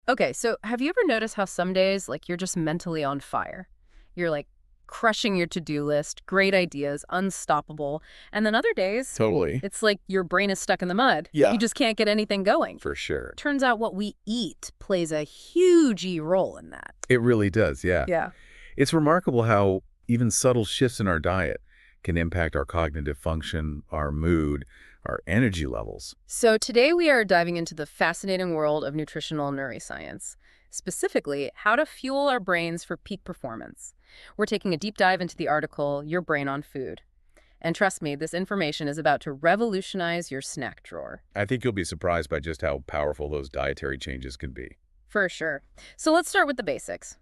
Okay, so have you ever noticed how some days, like, you're just mentally on fire? You're like crushing your to-do list, great ideas, unstoppable. And then other days, Totally. it's like your brain is stuck in the mud. Yeah, You just can't get anything going. for sure. Turns out what we eat plays a huge role in that. It really does, yeah. Yeah. It's remarkable how even subtle shifts in our diet can impact our cognitive function, our mood, our energy levels. So today we are diving into the fascinating world of nutritional neuroscience, specifically how to fuel our brains for peak performance. We're taking a deep dive into the article, Your Brain on Food. And trust me, this information is about to revolutionize your snack drawer. I think you'll be surprised by just how powerful those dietary changes can be. For sure. So let's start with the basics.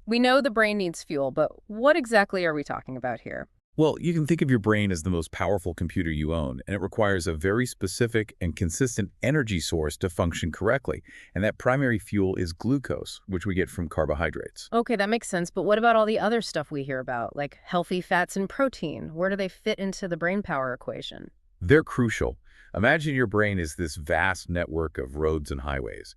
We know the brain needs fuel, but what exactly are we talking about here? Well, you can think of your brain as the most powerful computer you own, and it requires a very specific and consistent energy source to function correctly. And that primary fuel is glucose, which we get from carbohydrates. Okay, that makes sense, but what about all the other stuff we hear about, like healthy fats and protein? Where do they fit into the brain power equation? They're crucial. Imagine your brain is this vast network of roads and highways.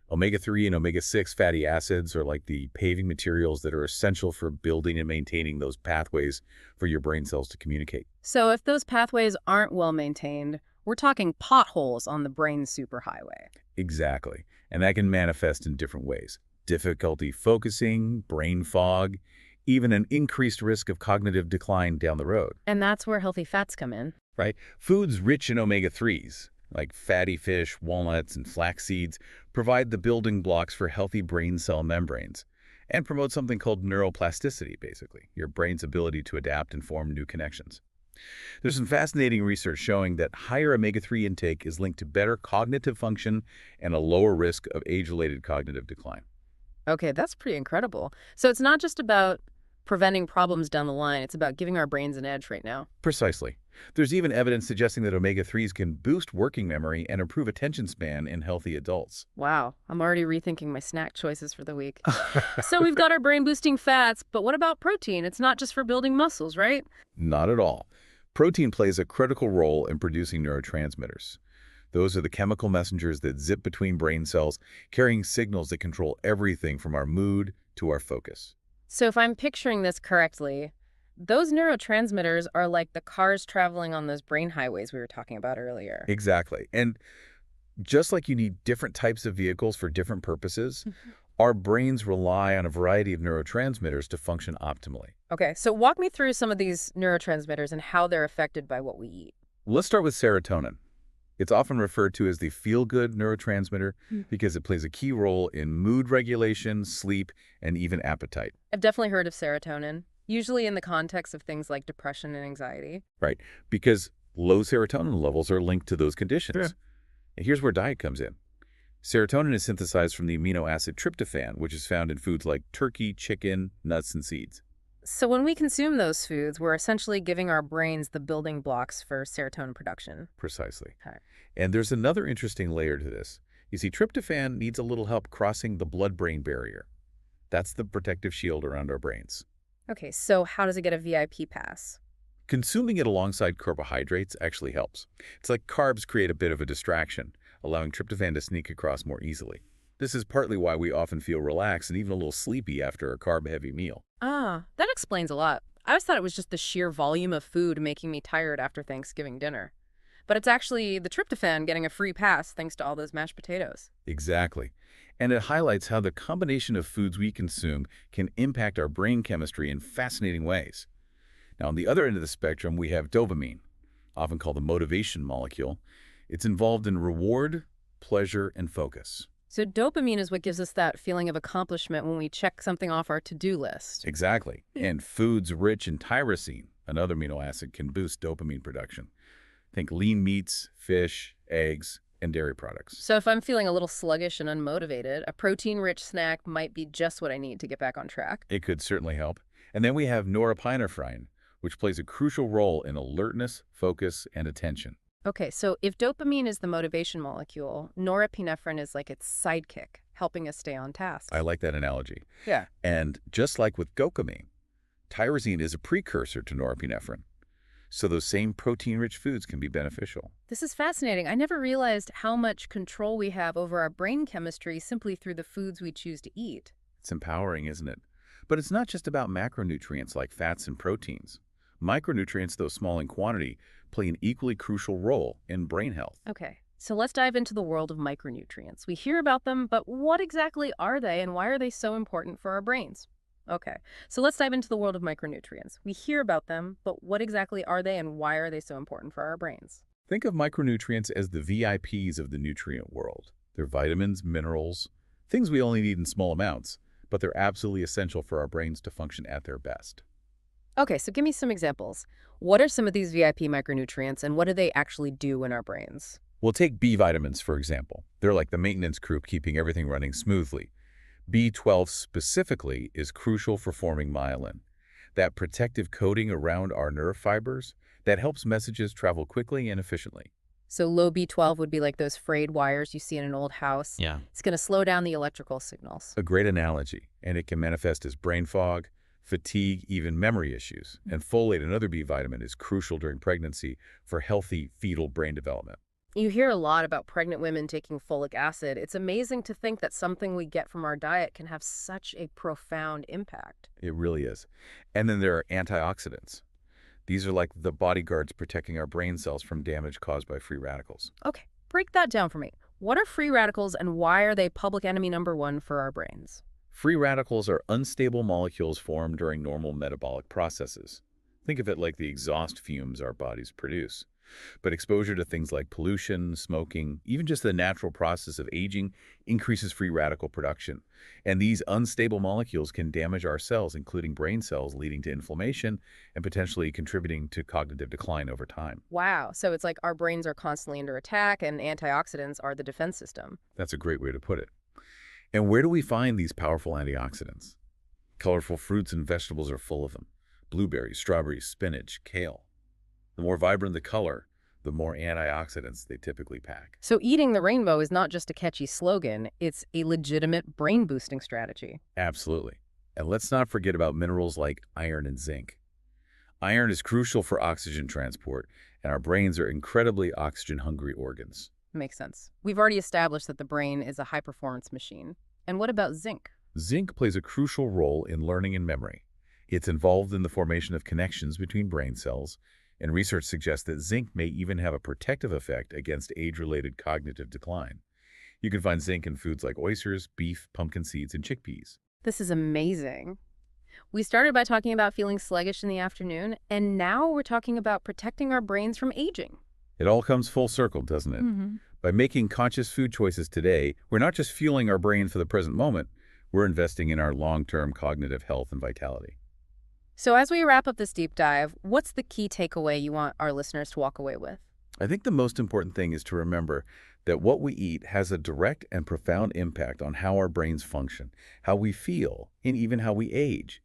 Omega-3 and omega-6 fatty acids are like the paving materials that are essential for building and maintaining those pathways for your brain cells to communicate. So if those pathways aren't well maintained, we're talking potholes on the brain superhighway. Exactly. And that can manifest in different ways. Difficulty focusing, brain fog, even an increased risk of cognitive decline down the road, And that's where healthy fats come in. right? Foods rich in omega-3s, like fatty fish, walnuts, and flax seeds, provide the building blocks for healthy brain cell membranes and promote something called neuroplasticity, basically, your brain's ability to adapt and form new connections. There's some fascinating research showing that higher omega-3 intake is linked to better cognitive function and a lower risk of age-related cognitive decline. Okay, that's pretty incredible. So it's not just about preventing problems down the line, it's about giving our brains an edge right now. Precisely. There's even evidence suggesting that omega-3s can boost working memory and improve attention span in healthy adults. Wow, I'm already rethinking my snack choices for the week. So we've got our brain boosting fats, but what about protein? It's not just for building muscles, right? Not at all. Protein plays a critical role in producing neurotransmitters. Those are the chemical messengers that zip between brain cells, carrying signals that control everything from our mood to our focus. So if I'm picturing this correctly, those neurotransmitters are like the cars traveling on those brain highways we were talking about earlier. Exactly. And just like you need different types of vehicles for different purposes, Mhm. our brains rely on a variety of neurotransmitters to function optimally. Okay, so walk me through some of these neurotransmitters and how they're affected by what we eat. Let's start with serotonin. It's often referred to as the feel-good neurotransmitter because it plays a key role in mood regulation, sleep, and even appetite, I've definitely heard of serotonin, usually in the context of things like depression and anxiety. right? Because low serotonin levels are linked to those conditions. Sure. And here's where diet comes in. Serotonin is synthesized from the amino acid tryptophan, which is found in foods like turkey, chicken, nuts, and seeds. So when we consume those foods, we're essentially giving our brains the building blocks for serotonin production. Precisely. Okay. And there's another interesting layer to this. You see, tryptophan needs a little help crossing the blood-brain barrier. That's the protective shield around our brains. Okay, so how does it get a VIP pass? Consuming it alongside carbohydrates actually helps. It's like carbs create a bit of a distraction, allowing tryptophan to sneak across more easily. This is partly why we often feel relaxed and even a little sleepy after a carb-heavy meal. Ah, that explains a lot. I always thought it was just the sheer volume of food making me tired after Thanksgiving dinner. But it's actually the tryptophan getting a free pass thanks to all those mashed potatoes. Exactly. And it highlights how the combination of foods we consume can impact our brain chemistry in fascinating ways. Now, on the other end of the spectrum, we have dopamine, often called the motivation molecule. It's involved in reward, pleasure, and focus. So dopamine is what gives us that feeling of accomplishment when we check something off our to-do list. Exactly. And foods rich in tyrosine, another amino acid, can boost dopamine production. Think lean meats, fish, eggs, and dairy products. So if I'm feeling a little sluggish and unmotivated, a protein-rich snack might be just what I need to get back on track. It could certainly help. And then we have norepinephrine, which plays a crucial role in alertness, focus, and attention. Okay, so if dopamine is the motivation molecule, norepinephrine is like its sidekick, helping us stay on task. I like that analogy. Yeah. And just like with glucamine, tyrosine is a precursor to norepinephrine. so those same protein-rich foods can be beneficial. This is fascinating. I never realized how much control we have over our brain chemistry simply through the foods we choose to eat. It's empowering, isn't it? But it's not just about macronutrients like fats and proteins. Micronutrients, though small in quantity, play an equally crucial role in brain health. Okay, so let's dive into the world of micronutrients. We hear about them, but what exactly are they and why are they so important for our brains? Okay, so let's dive into the world of micronutrients. We hear about them, but what exactly are they and why are they so important for our brains? Think of micronutrients as the VIPs of the nutrient world. They're vitamins, minerals, things we only need in small amounts, but they're absolutely essential for our brains to function at their best. Okay, so give me some examples. What are some of these VIP micronutrients and what do they actually do in our brains? We'll take B vitamins, for example. They're like the maintenance crew keeping everything running smoothly. B12 specifically is crucial for forming myelin, that protective coating around our nerve fibers that helps messages travel quickly and efficiently. So low B12 would be like those frayed wires you see in an old house. Yeah. It's going to slow down the electrical signals. A great analogy, and it can manifest as brain fog, fatigue, even memory issues. And folate, another B vitamin, is crucial during pregnancy for healthy fetal brain development. You hear a lot about pregnant women taking folic acid. It's amazing to think that something we get from our diet can have such a profound impact. It really is. And then there are antioxidants. These are like the bodyguards protecting our brain cells from damage caused by free radicals. Okay, break that down for me. What are free radicals and why are they public enemy number one for our brains? Free radicals are unstable molecules formed during normal metabolic processes. Think of it like the exhaust fumes our bodies produce. But exposure to things like pollution, smoking, even just the natural process of aging increases free radical production. And these unstable molecules can damage our cells, including brain cells, leading to inflammation and potentially contributing to cognitive decline over time. Wow, so it's like our brains are constantly under attack and antioxidants are the defense system. That's a great way to put it. And where do we find these powerful antioxidants? Colorful fruits and vegetables are full of them. Blueberries, strawberries, spinach, kale. The more vibrant the color, the more antioxidants they typically pack. So eating the rainbow is not just a catchy slogan, it's a legitimate brain-boosting strategy. Absolutely. And let's not forget about minerals like iron and zinc. Iron is crucial for oxygen transport, and our brains are incredibly oxygen-hungry organs. Makes sense. We've already established that the brain is a high-performance machine. And what about zinc? Zinc plays a crucial role in learning and memory. It's involved in the formation of connections between brain cells, and research suggests that zinc may even have a protective effect against age-related cognitive decline. You can find zinc in foods like oysters, beef, pumpkin seeds, and chickpeas. This is amazing. We started by talking about feeling sluggish in the afternoon, and now we're talking about protecting our brains from aging. It all comes full circle, doesn't it? By making conscious food choices today, we're not just fueling our brain for the present moment, we're investing in our long-term cognitive health and vitality. So as we wrap up this deep dive, what's the key takeaway you want our listeners to walk away with? I think the most important thing is to remember that what we eat has a direct and profound impact on how our brains function, how we feel, and even how we age.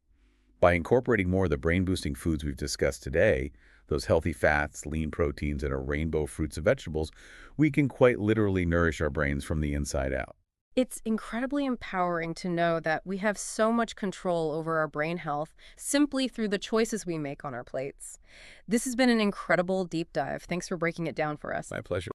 By incorporating more of the brain-boosting foods we've discussed today, those healthy fats, lean proteins, and a rainbow of fruits and vegetables, we can quite literally nourish our brains from the inside out. It's incredibly empowering to know that we have so much control over our brain health simply through the choices we make on our plates. This has been an incredible deep dive. Thanks for breaking it down for us. My pleasure.